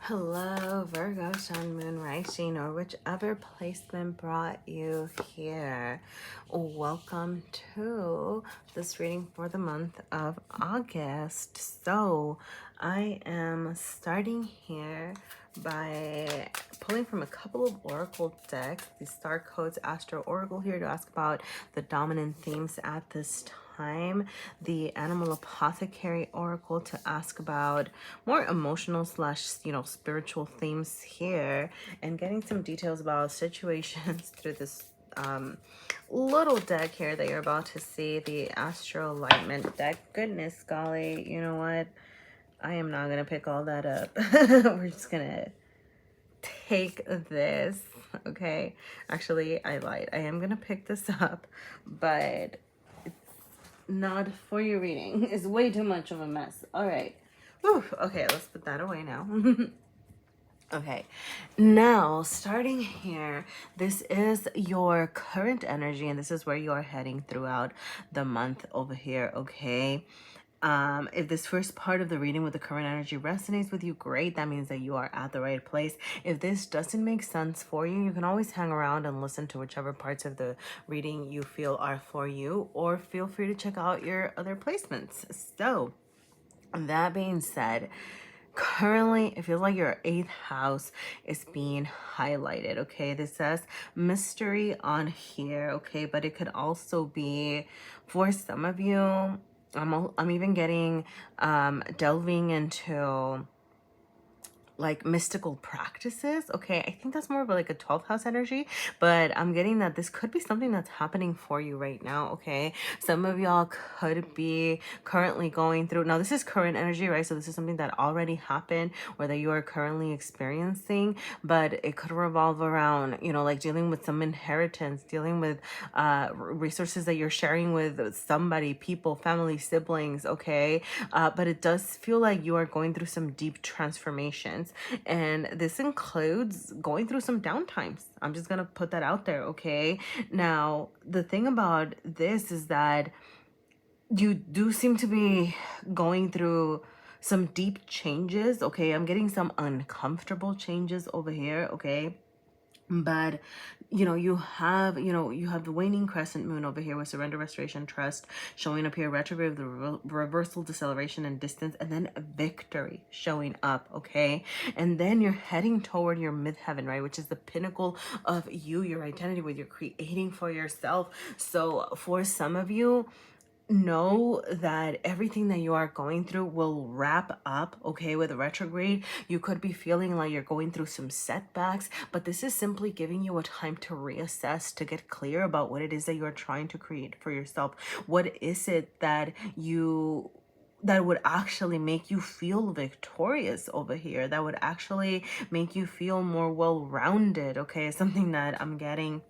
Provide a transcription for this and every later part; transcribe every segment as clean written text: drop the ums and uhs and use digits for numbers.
Hello, Virgo, Sun, Moon, Rising, or whichever placement brought you here. Welcome to this reading for the month of August. So, I am starting here by pulling from a couple of oracle decks, the Star Codes Astro Oracle here to ask about the dominant themes at this time, the Animal Apothecary Oracle to ask about more emotional slash spiritual themes here, and getting some details about situations through this little deck here that you're about to see, the Astro Alignment deck. Goodness golly, you know what? I am not gonna pick all that up. We're just gonna take this, okay? Actually, I lied. I am gonna pick this up, but it's not for your reading. It's way too much of a mess. All right. Whew. Okay, let's put that away now. Okay, now starting here, this is your current energy, and this is where you are heading throughout the month over here, okay? If this first part of the reading with the current energy resonates with you, great. That means that you are at the right place. If this doesn't make sense for you, you can always hang around and listen to whichever parts of the reading you feel are for you, or feel free to check out your other placements. So, that being said, currently it feels like your 8th house is being highlighted, okay? This says mystery on here, okay? But it could also be, for some of you, I'm even getting delving into like mystical practices, okay? I think that's more of like a 12th house energy, but I'm getting that this could be something that's happening for you right now, okay? Some of y'all could be currently going through, now this is current energy, right? So this is something that already happened or that you are currently experiencing, but it could revolve around, like dealing with some inheritance, dealing with resources that you're sharing with somebody, people, family, siblings, okay? But it does feel like you are going through some deep transformations. And this includes going through some downtimes. I'm just going to put that out there, okay? Now, the thing about this is that you do seem to be going through some deep changes, okay? I'm getting some uncomfortable changes over here, okay? But you have the waning crescent moon over here with surrender, restoration, trust showing up here, retrograde, the reversal, deceleration, and distance, and then victory showing up, okay? And then you're heading toward your midheaven, right, which is the pinnacle of you, your identity, what you're creating for yourself. So for some of you, know that everything that you are going through will wrap up, okay? With a retrograde, you could be feeling like you're going through some setbacks, but this is simply giving you a time to reassess, to get clear about what it is that you're trying to create for yourself. What is it that would actually make you feel victorious over here, that would actually make you feel more well-rounded, okay? Something that I'm getting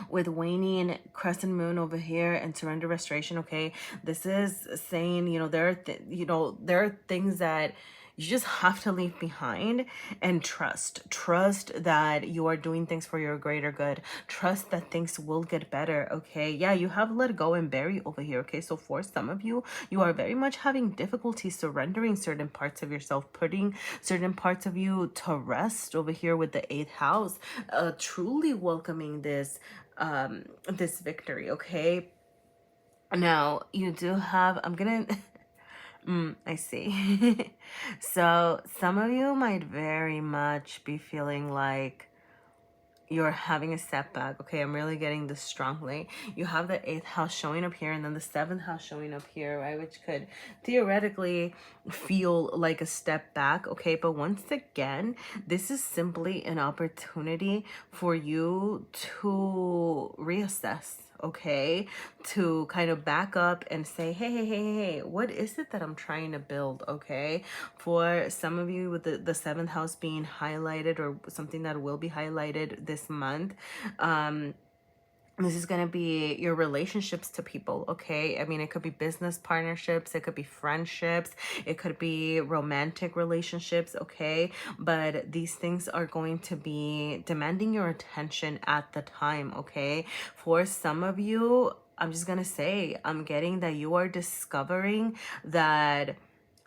with waning crescent moon over here and surrender, restoration, okay? This is saying, there are things that you just have to leave behind and trust that you are doing things for your greater good. Trust that things will get better, okay? Yeah, you have let go and bury over here, okay? So for some of you, you are very much having difficulty surrendering certain parts of yourself, putting certain parts of you to rest over here with the 8th house, truly welcoming this this victory, okay? Now you do have, I'm gonna I see. So some of you might very much be feeling like you're having a setback, okay? I'm really getting this strongly. You have the 8th house showing up here and then the 7th house showing up here, right? Which could theoretically feel like a step back, okay? But once again, this is simply an opportunity for you to reassess, okay? To kind of back up and say, hey, what is it that I'm trying to build, okay? For some of you with the 7th house being highlighted, or something that will be highlighted this month, this is going to be your relationships to people, okay? I mean, it could be business partnerships, it could be friendships, it could be romantic relationships, okay? But these things are going to be demanding your attention at the time, okay? For some of you, I'm just going to say, I'm getting that you are discovering that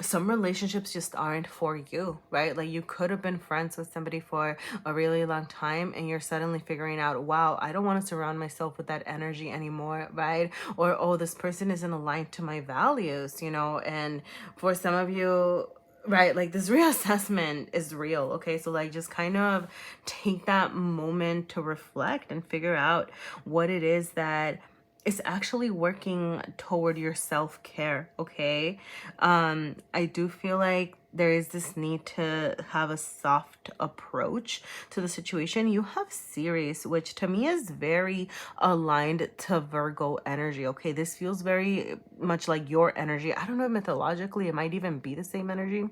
some relationships just aren't for you, right? Like you could have been friends with somebody for a really long time and you're suddenly figuring out, wow, I don't want to surround myself with that energy anymore, right? Or, oh, this person isn't aligned to my values, you know? And for some of you, right, like this reassessment is real, okay? So like just kind of take that moment to reflect and figure out what it is that is actually working toward your self-care, okay? I do feel like there is this need to have a soft approach to the situation. You have Ceres, which to me is very aligned to Virgo energy, okay? This feels very much like your energy. I don't know, mythologically, it might even be the same energy.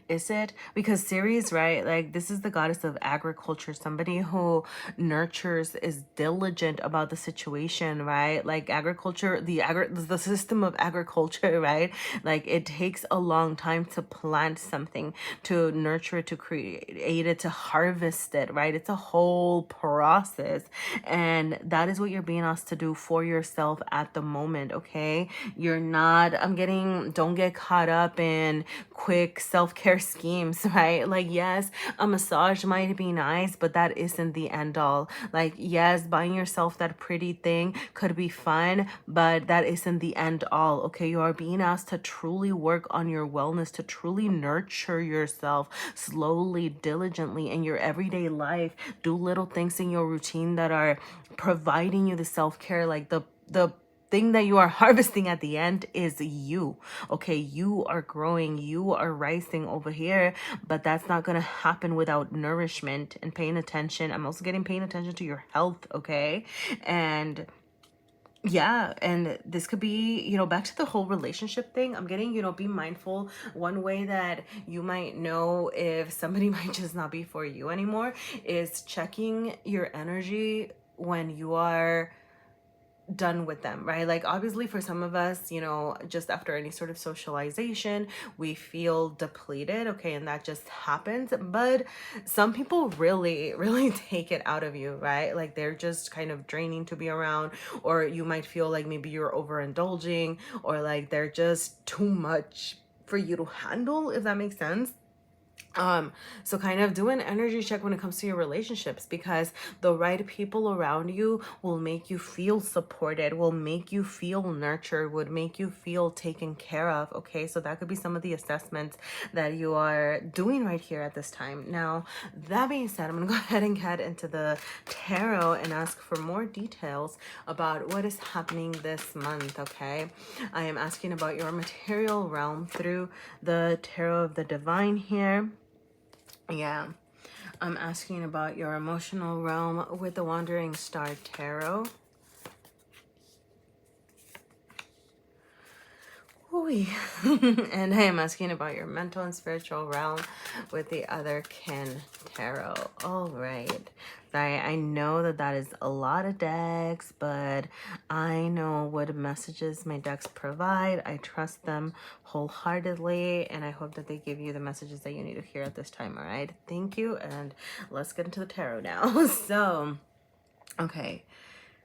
Is it? Because Ceres, right? Like this is the goddess of agriculture, somebody who nurtures, is diligent about the situation, right? Like agriculture, the system of agriculture, right? Like it takes a long time to plant something, to nurture it, to create it, to harvest it, right? It's a whole process. And that is what you're being asked to do for yourself at the moment, okay? You're not, don't get caught up in quick self-care schemes, right? Like, yes, a massage might be nice, but that isn't the end all. Like, yes, buying yourself that pretty thing could be fun, but that isn't the end all, okay? You are being asked to truly work on your wellness, to truly nurture yourself slowly, diligently in your everyday life. Do little things in your routine that are providing you the self-care, like the thing that you are harvesting at the end is you. Okay, you are growing, you are rising over here, but that's not going to happen without nourishment and paying attention. I'm also getting paying attention to your health, okay? And yeah, and this could be, back to the whole relationship thing. I'm getting, be mindful. One way that you might know if somebody might just not be for you anymore is checking your energy when you are done with them, right? Like obviously for some of us, just after any sort of socialization, we feel depleted, okay, and that just happens. But some people really really take it out of you, right? Like they're just kind of draining to be around, or you might feel like maybe you're overindulging, or like they're just too much for you to handle, if that makes sense. So kind of do an energy check when it comes to your relationships, because the right people around you will make you feel supported, will make you feel nurtured, would make you feel taken care of. Okay, so that could be some of the assessments that you are doing right here at this time. Now, that being said, I'm gonna go ahead and get into the tarot and ask for more details about what is happening this month. Okay, I am asking about your material realm through the tarot of the divine here. Yeah, I'm asking about your emotional realm with the Wandering Star Tarot. And I am asking about your mental and spiritual realm with the Otherkin Tarot. All right. Sorry, I know that is a lot of decks, but I know what messages my decks provide. I trust them wholeheartedly, and I hope that they give you the messages that you need to hear at this time. All right. Thank you, and let's get into the tarot now. So, okay.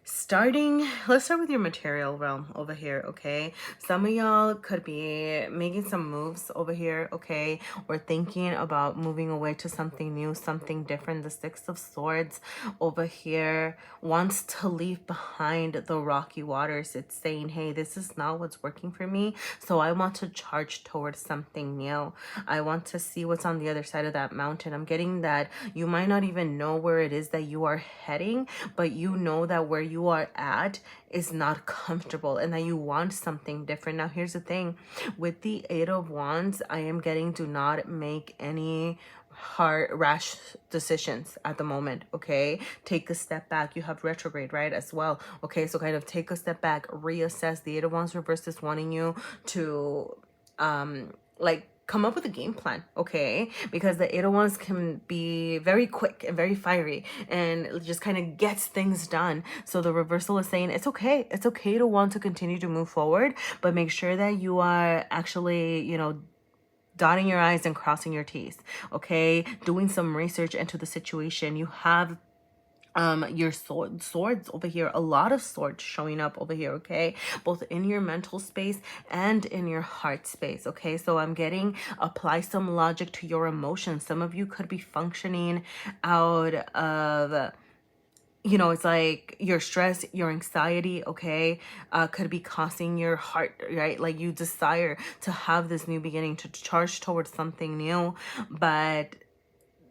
Let's start with your material realm over here, okay? Some of y'all could be making some moves over here, okay? Or thinking about moving away to something new, something different. The Six of Swords over here wants to leave behind the rocky waters. It's saying, hey, this is not what's working for me, so I want to charge towards something new. I want to see what's on the other side of that mountain. I'm getting that you might not even know where it is that you are heading, but you know that where you are at is not comfortable and that you want something different. Now, here's the thing. With the Eight of Wands, I am getting do not make any rash decisions at the moment, okay? Take a step back. You have retrograde, right, as well, okay? So kind of take a step back, reassess. The Eight of Wands reverse is wanting you to like come up with a game plan, okay? Because the Eight of Wands can be very quick and very fiery and it just kind of gets things done. So the reversal is saying it's okay. It's okay to want to continue to move forward, but make sure that you are actually, dotting your I's and crossing your T's, okay? Doing some research into the situation. You have your swords over here, a lot of swords showing up over here, okay, both in your mental space and in your heart space, okay. So I'm getting apply some logic to your emotions. Some of you could be functioning out of, you know, it's like your stress, your anxiety, okay, could be causing your heart, right? Like you desire to have this new beginning, to charge towards something new, but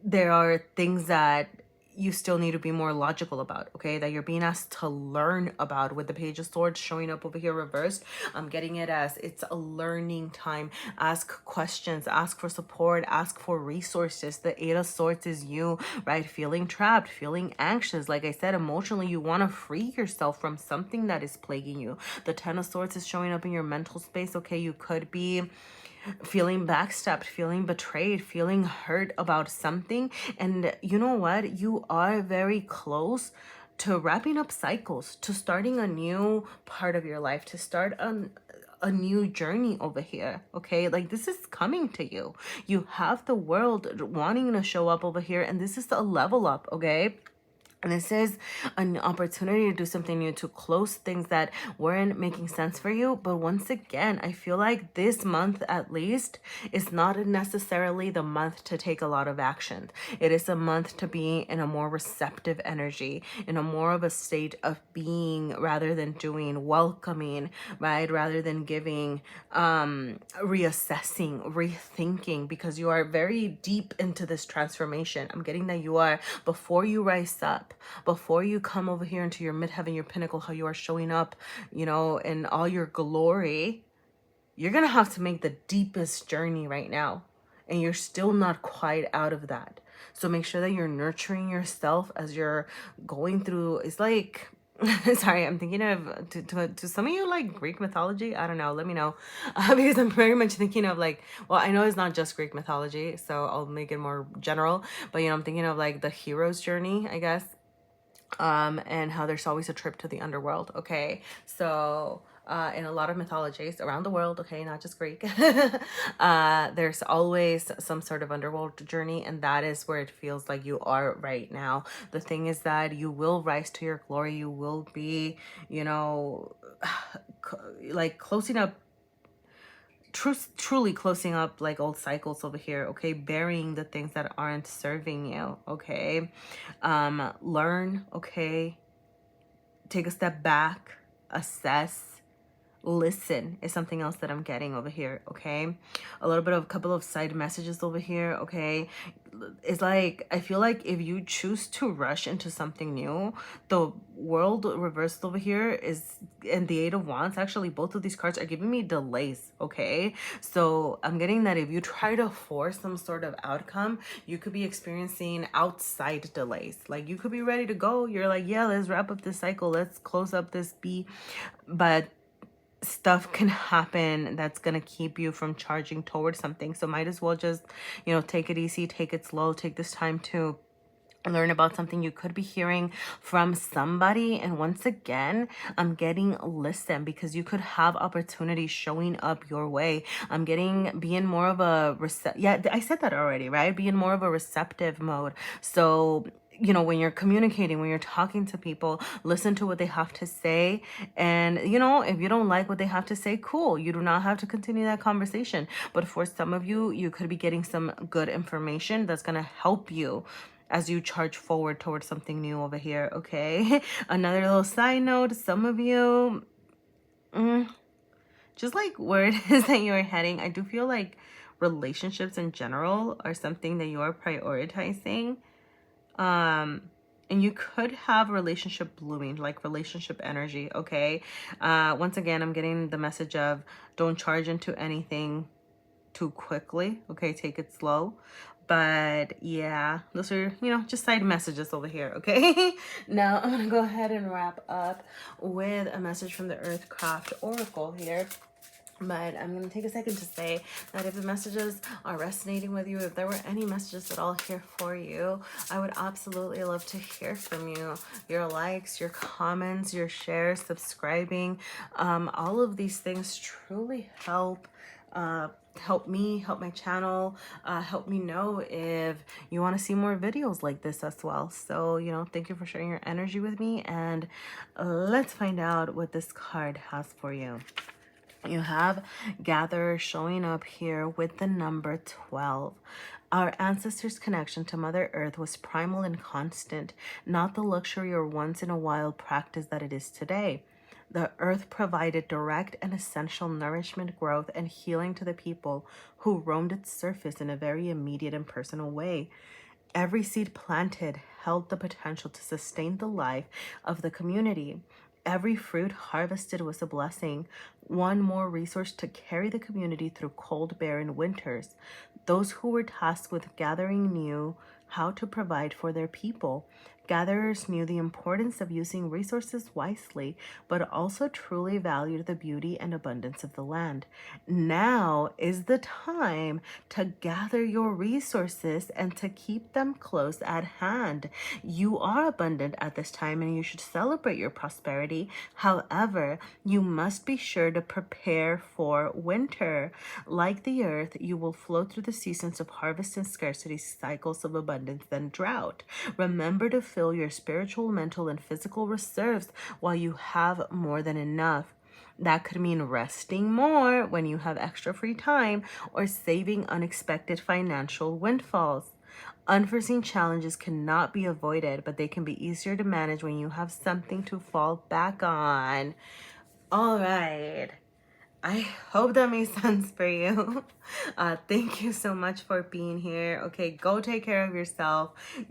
there are things that you still need to be more logical about, okay, that you're being asked to learn about. With the Page of Swords showing up over here reversed, I'm getting it as it's a learning time. Ask questions, ask for support, ask for resources. The Eight of Swords is you, right? Feeling trapped, feeling anxious. Like I said, emotionally, you want to free yourself from something that is plaguing you. The Ten of Swords is showing up in your mental space, okay. You could be feeling backstabbed, feeling betrayed, feeling hurt about something. And you know what? You are very close to wrapping up cycles, to starting a new part of your life, to start a new journey over here, okay. Like this is coming to you. You have the world wanting to show up over here, and this is a level up, okay. And this is an opportunity to do something new, to close things that weren't making sense for you. But once again, I feel like this month at least is not necessarily the month to take a lot of action. It is a month to be in a more receptive energy, in a more of a state of being rather than doing, welcoming, right? Rather than giving, reassessing, rethinking, because you are very deep into this transformation. I'm getting that you are, before you rise up, before you come over here into your midheaven, your pinnacle, how you are showing up, you know, in all your glory, you're gonna have to make the deepest journey right now, and you're still not quite out of that. So make sure that you're nurturing yourself as you're going through. It's like sorry, I'm thinking of to some of you like Greek mythology. I don't know, let me know, because I'm very much thinking of like, well, I know it's not just Greek mythology, so I'll make it more general, but you know, I'm thinking of like the hero's journey, I guess, and how there's always a trip to the underworld, okay. So in a lot of mythologies around the world, okay, not just Greek, there's always some sort of underworld journey, and that is where it feels like you are right now. The thing is that you will rise to your glory. You will be, you know, like closing up, truly closing up like old cycles over here, okay, burying the things that aren't serving you, okay. Learn, okay, take a step back, assess, listen is something else that I'm getting over here, okay. A little bit of a couple of side messages over here, okay. It's like, I feel like if you choose to rush into something new, the world reversed over here is, and the Eight of Wands, actually both of these cards are giving me delays, okay. So I'm getting that if you try to force some sort of outcome, you could be experiencing outside delays. Like you could be ready to go, you're like, yeah, let's wrap up this cycle, let's close up this but stuff can happen that's gonna keep you from charging towards something. So might as well just, you know, take it easy, take it slow, take this time to learn about something. You could be hearing from somebody, and once again, I'm getting listen, because you could have opportunities showing up your way. I'm getting being more of a yeah, I said that already, right? Being more of a receptive mode. So you know, when you're communicating, when you're talking to people, listen to what they have to say. And, you know, if you don't like what they have to say, cool. You do not have to continue that conversation. But for some of you, you could be getting some good information that's going to help you as you charge forward towards something new over here, okay? Another little side note, some of you, just like where it is that you're heading, I do feel like relationships in general are something that you are prioritizing. And you could have relationship blooming, like relationship energy, okay. Once again, I'm getting the message of don't charge into anything too quickly, okay, take it slow. But yeah, those are, you know, just side messages over here, okay. Now I'm gonna go ahead and wrap up with a message from the Earthcraft Oracle here. But I'm going to take a second to say that if the messages are resonating with you, if there were any messages at all here for you, I would absolutely love to hear from you. Your likes, your comments, your shares, subscribing, all of these things truly help help me, help my channel, help me know if you want to see more videos like this as well. So, you know, thank you for sharing your energy with me, and let's find out what this card has for you. You have Gatherer showing up here with the number 12. Our ancestors' connection to Mother Earth was primal and constant, not the luxury or once in a while practice that it is today. The earth provided direct and essential nourishment, growth, and healing to the people who roamed its surface in a very immediate and personal way. Every seed planted held the potential to sustain the life of the community. Every fruit harvested was a blessing, one more resource to carry the community through cold, barren winters. Those who were tasked with gathering knew how to provide for their people. Gatherers knew the importance of using resources wisely, but also truly valued the beauty and abundance of the land. Now is the time to gather your resources and to keep them close at hand. You are abundant at this time and you should celebrate your prosperity. However, you must be sure to prepare for winter. Like the earth, you will flow through the seasons of harvest and scarcity, cycles of abundance, then drought. Remember to fill your spiritual, mental, and physical reserves while you have more than enough. That could mean resting more when you have extra free time or saving unexpected financial windfalls. Unforeseen challenges cannot be avoided, but they can be easier to manage when you have something to fall back on. All right. I hope that makes sense for you. Thank you so much for being here. Okay, go take care of yourself.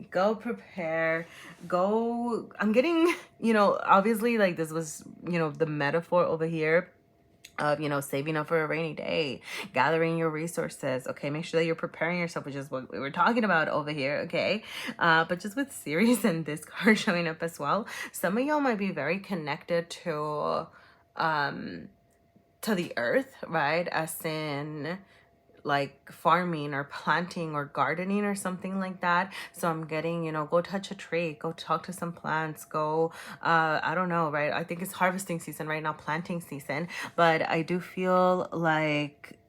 Go prepare. Go. I'm getting, you know, obviously, like, this was, you know, the metaphor over here of, you know, saving up for a rainy day, gathering your resources. Okay, make sure that you're preparing yourself, which is what we were talking about over here. Okay, but just with Ceres and this card showing up as well, some of y'all might be very connected to the earth, right? As in like farming or planting or gardening or something like that. So I'm getting, you know, go touch a tree, go talk to some plants, go, I don't know, right? I think it's harvesting season right now, planting season. But I do feel like,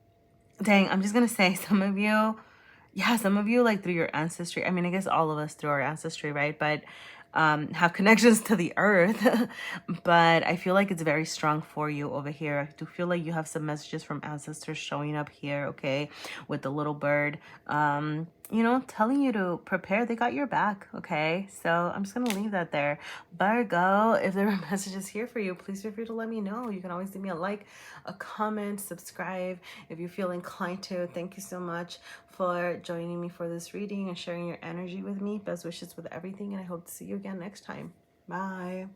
dang, I'm just gonna say some of you, yeah, some of you like through your ancestry. I mean, I guess all of us through our ancestry, right? But have connections to the earth. But I feel like it's very strong for you over here. I do feel like you have some messages from ancestors showing up here, okay, with the little bird, you know, telling you to prepare. They got your back, okay? So I'm just gonna leave that there. Virgo, if there are messages here for you, please feel free to let me know. You can always leave me a like, a comment, subscribe if you feel inclined to. Thank you so much for joining me for this reading and sharing your energy with me. Best wishes with everything, and I hope to see you again next time. Bye.